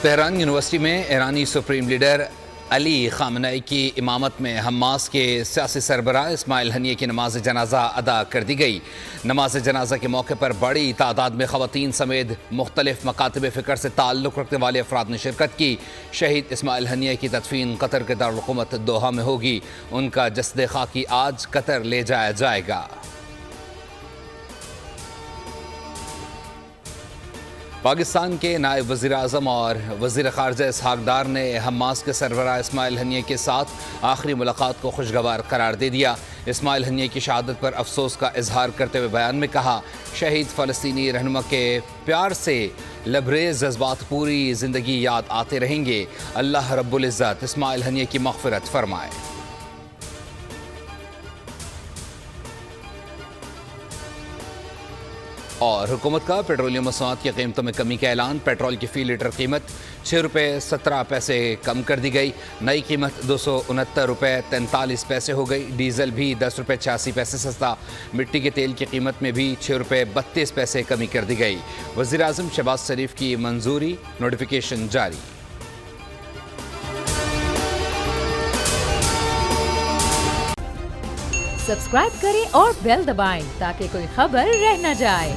Tehran university میں ایرانی supreme leader علی خامنئی کی امامت میں حماس کے سیاسی سربراہ اسماعیل ہنیہ کی نماز جنازہ ادا کر دی گئی۔ نماز جنازہ کے موقع پر بڑی تعداد میں خواتین سمیت مختلف مکاتب فکر سے تعلق رکھنے والے افراد نے شرکت کی۔ شہید اسماعیل ہنیہ کی تدفین قطر کے دارالحکومت دوحہ میں ہوگی۔ ان کا جسد خاکی آج قطر لے جایا جائے گا۔ پاکستان کے نائب وزیر اعظم اور وزیر خارجہ اسحاق ڈار نے حماس کے سربراہ اسماعیل ہنیہ کے ساتھ آخری ملاقات کو خوشگوار قرار دے دیا۔ اسماعیل ہنیہ کی شہادت پر افسوس کا اظہار کرتے ہوئے بیان میں کہا، شہید فلسطینی رہنما کے پیار سے لبریز جذبات پوری زندگی یاد آتے رہیں گے۔ اللہ رب العزت اسماعیل ہنیہ کی مغفرت فرمائے۔ اور حکومت کا پیٹرولیم مصنوعات کی قیمتوں میں کمی کا اعلان۔ پیٹرول کی فی لیٹر قیمت 6 روپے 17 پیسے کم کر دی گئی۔ نئی قیمت 269 روپے 43 پیسے ہو گئی۔ ڈیزل بھی 10 روپے 86 پیسے سستا۔ مٹی کے تیل کی قیمت میں بھی 6 روپے 32 پیسے کمی کر دی گئی۔ وزیر اعظم شہباز شریف کی منظوری، نوٹیفیکیشن جاری۔ سبسکرائب کریں اور بیل دبائیں تاکہ کوئی خبر رہ نہ جائے۔